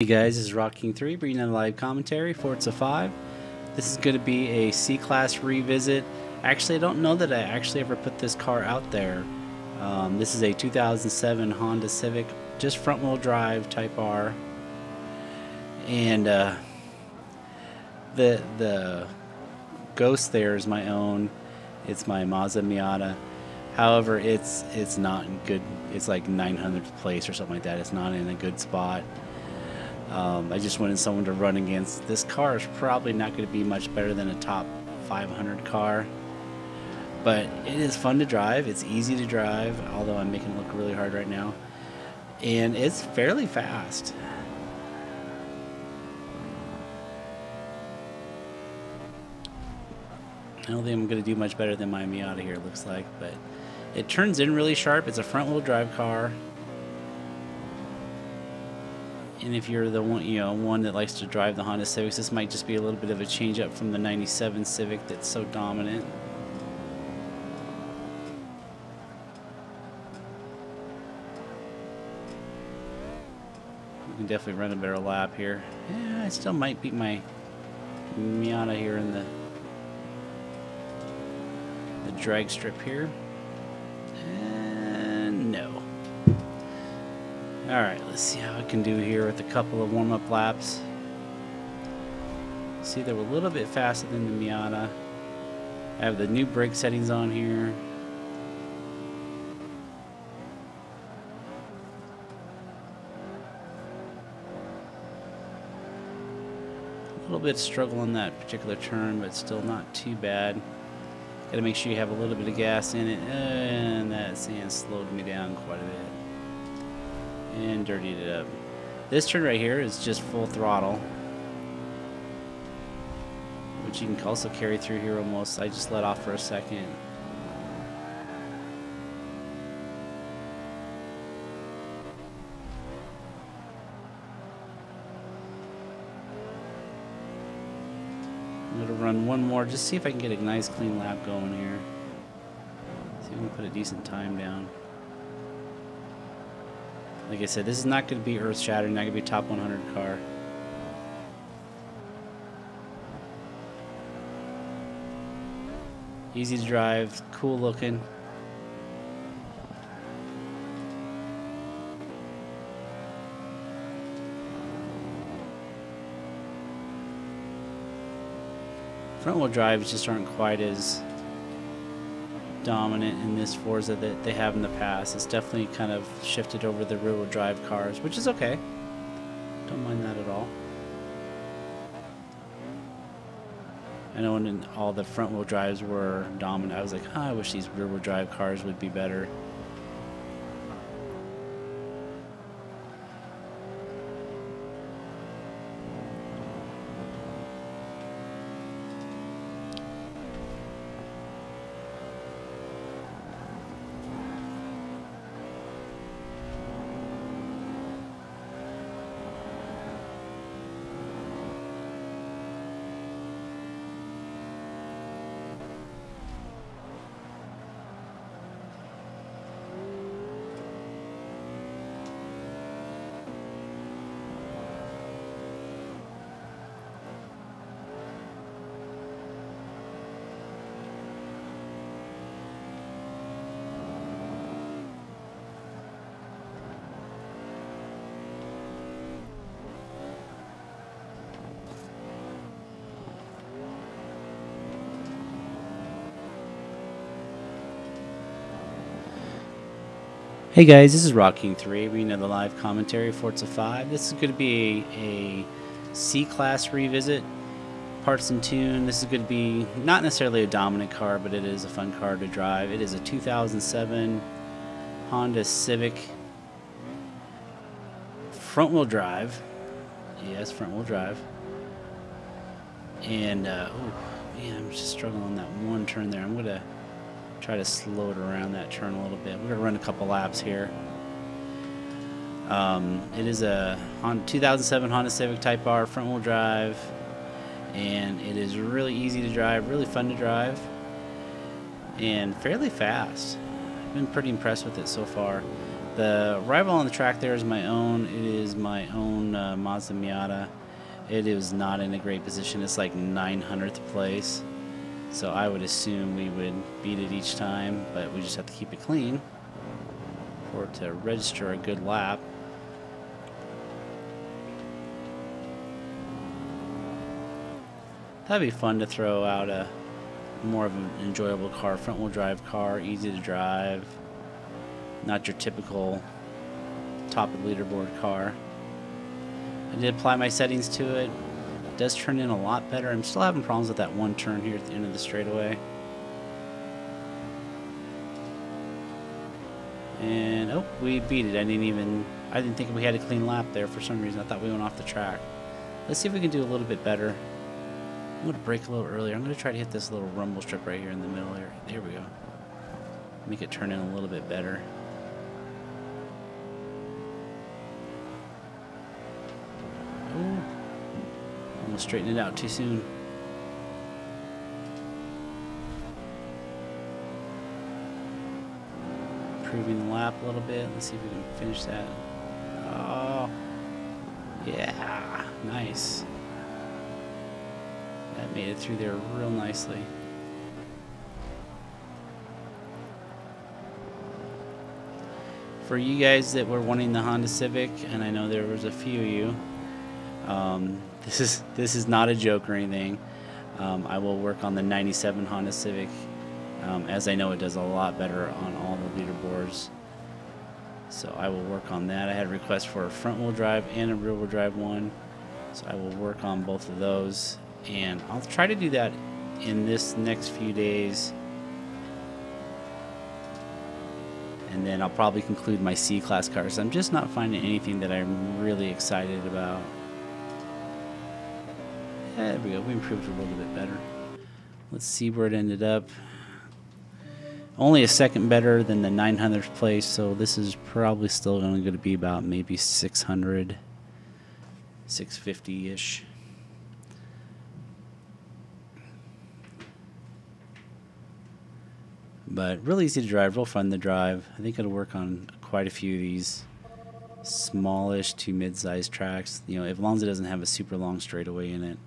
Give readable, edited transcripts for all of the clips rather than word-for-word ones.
Hey guys, this is Rock-King3 bringing in a live commentary, Forza 5. This is going to be a C-Class revisit. Actually, I don't know that I actually ever put this car out there. This is a 2007 Honda Civic, just front-wheel drive Type R. And the Ghost there is my own. It's my Mazda Miata. However, it's not in good. It's like 900th place or something like that. It's not in a good spot. I just wanted someone to run against. This car is probably not going to be much better than a top 500 car, but it is fun to drive. It's easy to drive, although I'm making it look really hard right now, and it's fairly fast. I don't think I'm going to do much better than my Miata here, it looks like, but it turns in really sharp. It's a front-wheel drive car. And if you're the one that likes to drive the Honda Civics, this might just be a little bit of a change up from the '97 Civic that's so dominant. You can definitely run a better lap here. Yeah, I still might beat my Miata here in the drag strip here. And no. Alright, let's see how I can do here with a couple of warm-up laps. See, they're a little bit faster than the Miata. I have the new brake settings on here. A little bit of struggle on that particular turn, but still not too bad. Gotta make sure you have a little bit of gas in it, and that sand slowed me down quite a bit. And dirtied it up. This turn right here is just full throttle, which you can also carry through here almost. I just let off for a second. I'm gonna run one more, just see if I can get a nice clean lap going here. See if we can put a decent time down. Like I said, this is not going to be earth-shattering, not going to be a top 100 car. Easy to drive, cool looking. Front-wheel drives just aren't quite as dominant in this Forza that they have in the past. It's definitely kind of shifted over the rear-wheel drive cars, which is okay. Don't mind that at all. I know when all the front-wheel drives were dominant, I was like, oh, I wish these rear-wheel drive cars would be better. Hey guys, this is Rock-King3 bringing in the live commentary, Forza 5. This is going to be a C-Class revisit, parts and tune. This is going to be not necessarily a dominant car, but it is a fun car to drive. It is a 2007 Honda Civic front-wheel drive. Yes, front-wheel drive. And, oh man, I'm just struggling on that one turn there. I'm going to try to slow it around that turn a little bit. We're going to run a couple laps here. It is a 2007 Honda Civic Type R front-wheel drive, and it is really easy to drive, really fun to drive, and fairly fast. I've been pretty impressed with it so far. The rival on the track there is my own. It is my own Mazda Miata. It is not in a great position. It's like 900th place. So I would assume we would beat it each time, but we just have to keep it clean for it to register a good lap. That'd be fun to throw out a more of an enjoyable car, front wheel drive car, easy to drive, not your typical top of the leaderboard car. I did apply my settings to it. It does turn in a lot better. I'm still having problems with that one turn here at the end of the straightaway. And oh, we beat it. I didn't think we had a clean lap there for some reason. I thought we went off the track. Let's see if we can do a little bit better. I'm going to brake a little earlier. I'm going to try to hit this little rumble strip right here in the middle here. There we go. Make it turn in a little bit better. Oh, almost straightened it out too soon. Improving the lap a little bit. Let's see if we can finish that. Oh, yeah, nice. That made it through there real nicely. For you guys that were wanting the Honda Civic, and I know there was a few of you, this is not a joke or anything. I will work on the 97 Honda Civic, as I know it does a lot better on all the leaderboards. So I will work on that. I had requests for a front wheel drive and a rear wheel drive one, so I will work on both of those. And I'll try to do that in this next few days. And then I'll probably conclude my C-Class cars. I'm just not finding anything that I'm really excited about. Yeah, there we go. We improved a little bit better. Let's see where it ended up. Only a second better than the 900th place, so this is probably still only going to be about maybe 600, 650-ish. But really easy to drive, real fun to drive. I think it'll work on quite a few of these smallish to mid-sized tracks. You know, as long as it doesn't have a super long straightaway in it.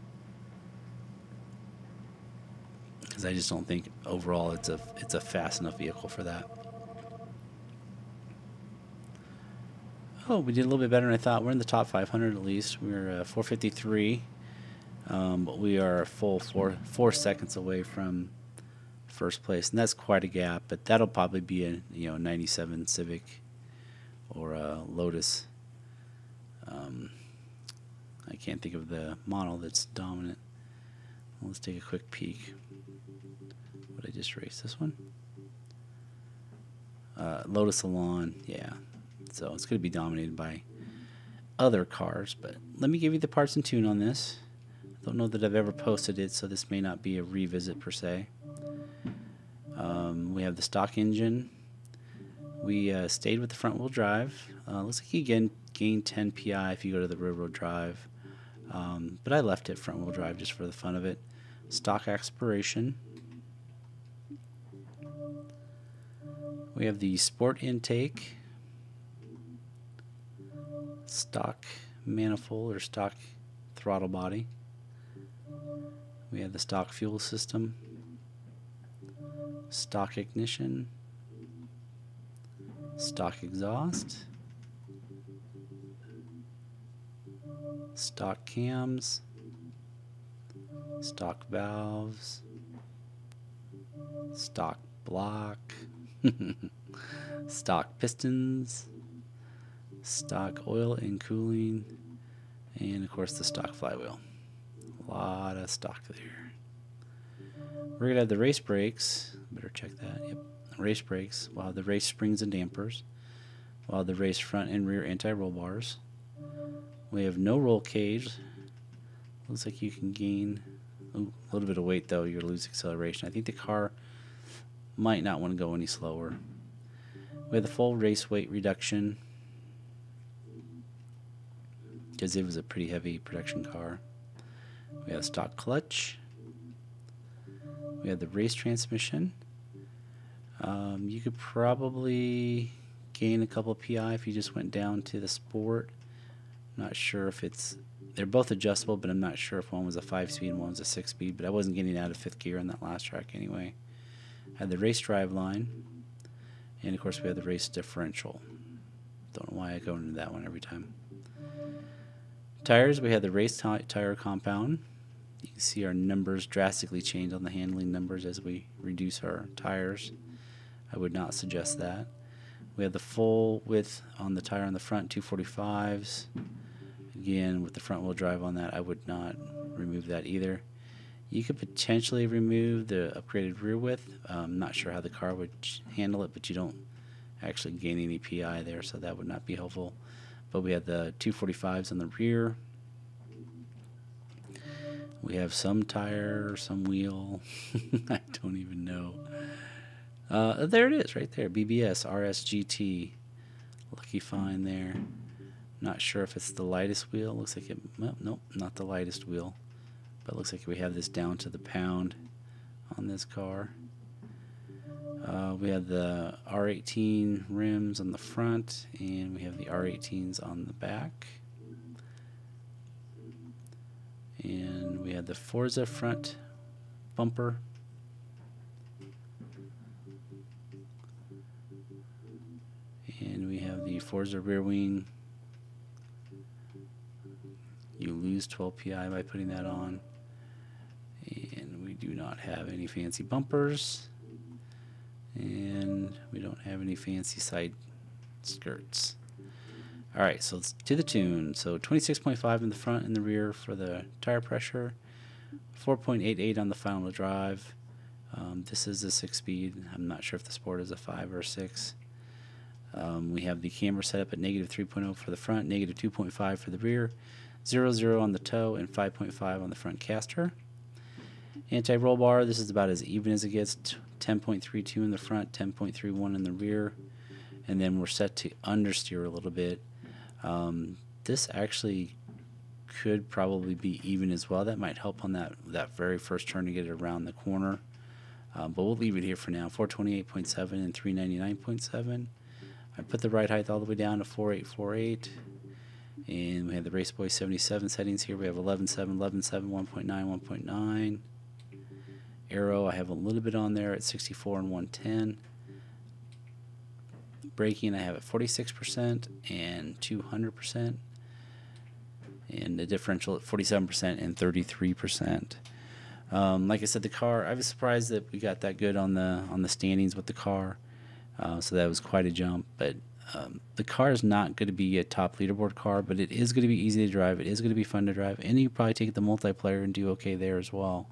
Because I just don't think overall it's a fast enough vehicle for that. Oh, we did a little bit better than I thought. We're in the top 500 at least. We're 453, but we are a full four seconds away from first place, and that's quite a gap. But that'll probably be a 97 Civic or a Lotus. I can't think of the model that's dominant. Well, let's take a quick peek. What did I just race? This one? Lotus Elan, yeah. So it's going to be dominated by other cars. But let me give you the parts and tune on this. I don't know that I've ever posted it, so this may not be a revisit per se. We have the stock engine. We stayed with the front wheel drive. Looks like you gain 10 PI if you go to the rear wheel drive. But I left it front wheel drive just for the fun of it. Stock aspiration. We have the sport intake. Stock manifold or stock throttle body. We have the stock fuel system. Stock ignition. Stock exhaust. Stock cams. Stock valves. Stock block. Stock pistons. Stock oil and cooling. And of course the stock flywheel. A lot of stock there. We're going to have the race brakes. Better check that. Yep. Race brakes. We'll have the race springs and dampers. We'll have the race front and rear anti-roll bars. We have no roll cage. Looks like you can gain a little bit of weight, though. You're lose acceleration. I think the car might not want to go any slower. We have the full race weight reduction because it was a pretty heavy production car. We have stock clutch. We have the race transmission. You could probably gain a couple PI if you just went down to the Sport. Not sure if they're both adjustable, but I'm not sure if one was a 5-speed and one was a 6-speed, but I wasn't getting out of 5th gear on that last track anyway. Had the race drive line, and of course we have the race differential. Don't know why I go into that one every time. Tires, we have the race tire compound. You can see our numbers drastically change on the handling numbers as we reduce our tires. I would not suggest that. We have the full width on the tire on the front, 245s. Again, with the front wheel drive on that, I would not remove that either. You could potentially remove the upgraded rear width. I'm not sure how the car would handle it, but you don't actually gain any PI there, so that would not be helpful. But we have the 245s on the rear. We have some tire, some wheel. I don't even know. There it is, right there. BBS RSGT. Lucky find there. Not sure if it's the lightest wheel. Looks like it. Well, nope, not the lightest wheel. But it looks like we have this down to the pound on this car. We have the R18 rims on the front, and we have the R18s on the back. And we have the Forza front bumper. And we have the Forza rear wing. You lose 12 PI by putting that on. And we do not have any fancy bumpers. And we don't have any fancy side skirts. Alright, so let's do the tune. So 26.5 in the front and the rear for the tire pressure. 4.88 on the final drive. This is a 6-speed. I'm not sure if the Sport is a 5 or a 6. We have the camera set up at negative 3.0 for the front, negative 2.5 for the rear, 0.0 on the toe, and 5.5 on the front caster. Anti-roll bar, this is about as even as it gets, 10.32 in the front, 10.31 in the rear, and then we're set to understeer a little bit. This actually could probably be even as well. That might help on that very first turn to get it around the corner. But we'll leave it here for now. 428.7 and 399.7. I put the ride height all the way down to 4848. And we have the Race Boy 77 settings here. We have 11.7, 11.7, 1.9, 1.9. Aero, I have a little bit on there at 64 and 110. Braking, I have at 46% and 200%. And the differential at 47% and 33%. Like I said, the car, I was surprised that we got that good on the standings with the car. So that was quite a jump. But the car is not going to be a top leaderboard car, but it is going to be easy to drive. It is going to be fun to drive. And you probably take the multiplayer and do okay there as well,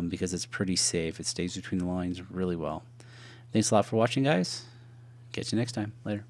because it's pretty safe. It stays between the lines really well. Thanks a lot for watching, guys. Catch you next time. Later.